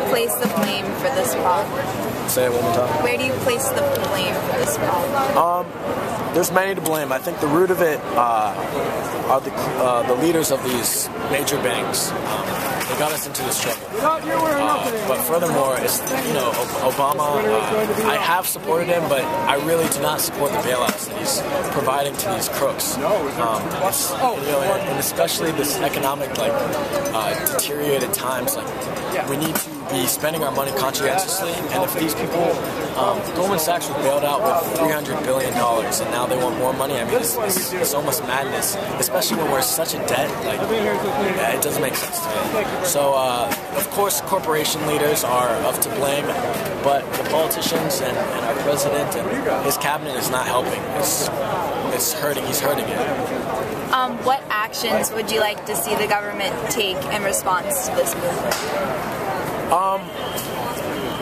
place the blame for this problem? Say it one more time. Where do you place the blame for this problem? There's many to blame. I think the root of it are the leaders of these major banks. They got us into this trouble. But furthermore, it's, Obama, I have supported him, but I really do not support the bailouts that he's providing to these crooks. And especially this economic, deteriorated times, we need to be spending our money conscientiously, and if these people, Goldman Sachs was bailed out with $300 billion, and now they want more money. I mean, it's almost madness, especially when we're such a debt. It doesn't make sense to me. So, of course, corporation leaders are to blame, but the politicians and our president and his cabinet is not helping. It's hurting. He's hurting it. What actions would you like to see the government take in response to this movement?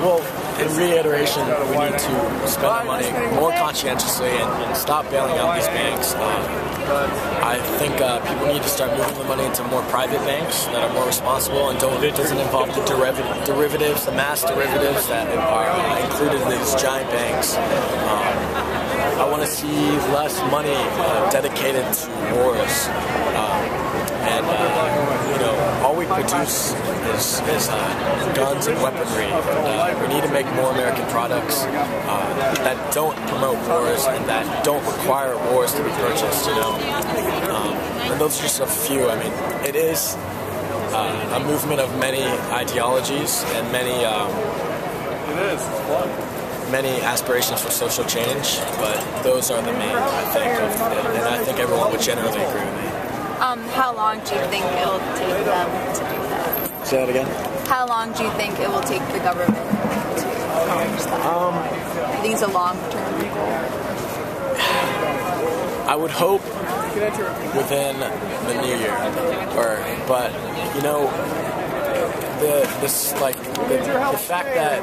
Well, in reiteration, we need to spend our money more conscientiously and stop bailing out these banks. I think people need to start moving the money into more private banks that are more responsible and it doesn't involve the derivatives, the mass derivatives that are included in these giant banks. I want to see less money dedicated to wars. All we produce is guns and weaponry. We need to make more American products that don't promote wars and that don't require wars to be purchased, And those are just a few. I mean, it is a movement of many ideologies and many aspirations for social change, but those are the main, I think, and I think everyone would generally agree with me. How long do you think it'll take them to do that? Say that again? How long do you think it will take the government to accomplish that? I think it's a long-term goal. I would hope within the new year, but the fact that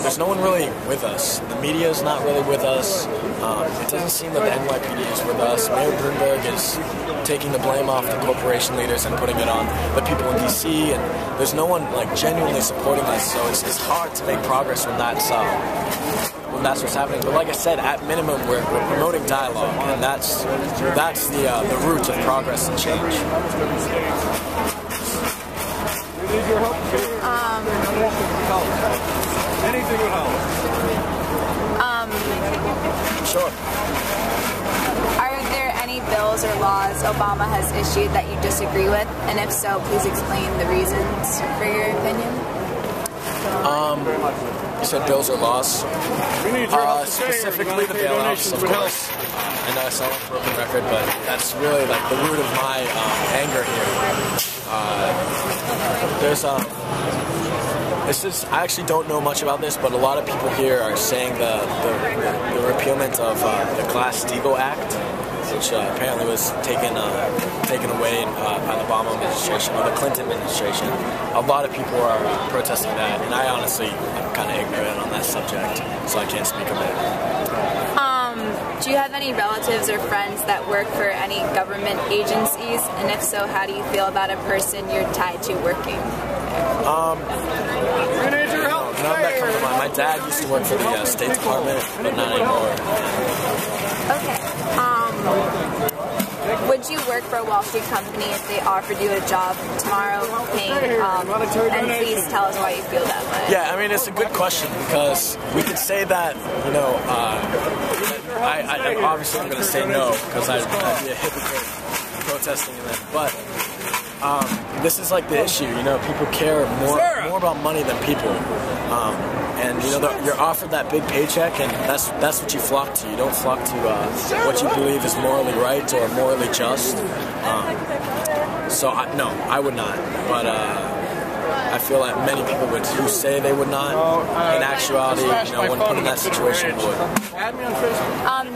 there's no one really with us. The media is not really with us. It doesn't seem that the NYPD is with us. Mayor Bloomberg is taking the blame off the corporation leaders and putting it on the people in D.C. and there's no one genuinely supporting us. So it's hard to make progress when that's what's happening. But like I said, at minimum, we're promoting dialogue, and that's the root of progress and change. We need your help. Anything would help. Sure. Are there any bills or laws Obama has issued that you disagree with? And if so, please explain the reasons for your opinion. You said bills or laws? Specifically the bailouts, of course. I know I sound like a broken record, but that's really the root of my anger here. I actually don't know much about this, but a lot of people here are saying the repealment of the Glass-Steagall Act, which apparently was taken away by the Obama administration or the Clinton administration. A lot of people are protesting that, and I honestly am kind of ignorant on that subject, so I can't speak on it. Do you have any relatives or friends that work for any government agencies? And if so, how do you feel about a person you're tied to working? We need your help. None that comes to mind. My dad used to work for the State Department, but not anymore. Okay. Would you work for a Wall Street company if they offered you a job tomorrow paying, and please tell us why you feel that way? Yeah, I mean, it's a good question because we could say that, I obviously I'm going to say no because I'd be a hypocrite protesting that, but this is the issue, people care more about money than people, and you're offered that big paycheck, and that's what you flock to. You don't flock to what you believe is morally right or morally just. So no, I would not, but I feel like many people who say they would not, in actuality, when put in that situation, would.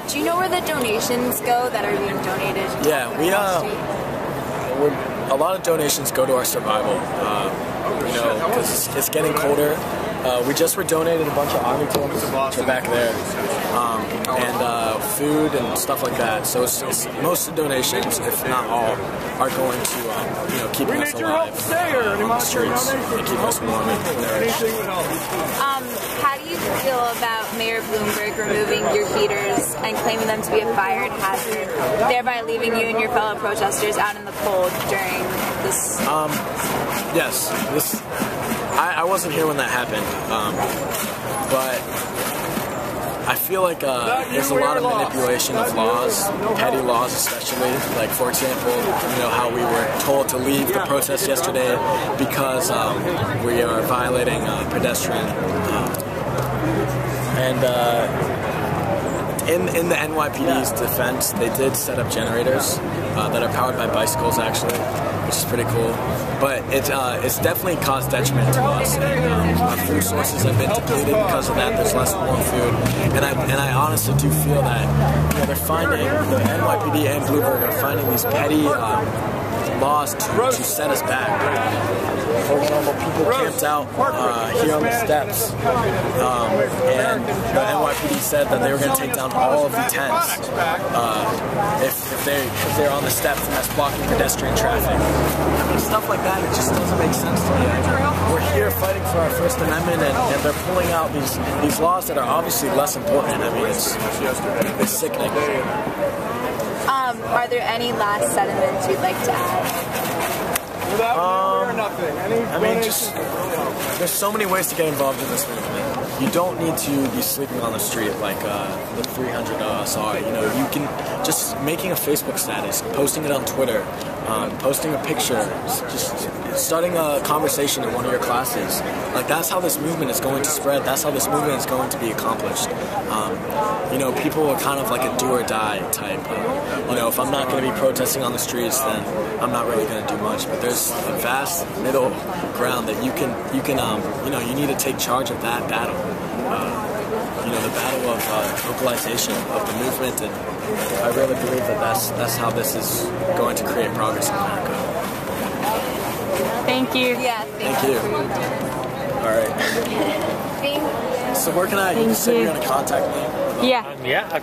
Do you know where the donations go that are being donated? Yeah, a lot of donations go to our survival, because it's getting colder. We just were donated a bunch of army tools, which are back there, and food and stuff like that. So it's most of the donations, if not all, are going to keeping us alive on the streets and keep us warm and nourished. How do you feel about Mayor Bloomberg removing your heaters and claiming them to be a fire hazard, thereby leaving you and your fellow protesters out in the cold during this? Yes, I wasn't here when that happened, but I feel like there's a lot of manipulation of laws, petty laws especially. Like, for example, how we were told to leave the protest yesterday because we are violating pedestrian. In the NYPD's defense, they did set up generators that are powered by bicycles, actually, which is pretty cool. But it's definitely caused detriment to us. And, our food sources have been depleted because of that. There's less warm food, and I honestly do feel that they're finding, the NYPD and Bloomberg are finding these petty laws to set us back. For example, people camped out here on the steps, and the NYPD said that they were going to take down all of the tents if they're on the steps, and that's blocking pedestrian traffic. I mean, stuff like that, it just doesn't make sense to me. We're here fighting for our First Amendment, and they're pulling out these laws that are obviously less important. I mean, it's sickening. Are there any last sentiments you'd like to add? I mean, there's so many ways to get involved in this movement. You don't need to be sleeping on the street like the 300 of us are. You can just making a Facebook status, posting it on Twitter, posting a picture, just starting a conversation in one of your classes. Like, that's how this movement is going to spread. That's how this movement is going to be accomplished. People are kind of like a do or die type. If I'm not going to be protesting on the streets, then I'm not really going to do much. But there's a vast middle ground that you need to take charge of that battle. The battle of localization of the movement, and I really believe that that's how this is going to create progress in America. Thank you. Yeah, thank you. All right. Thank you. So where can you said you're going to contact me? Yeah.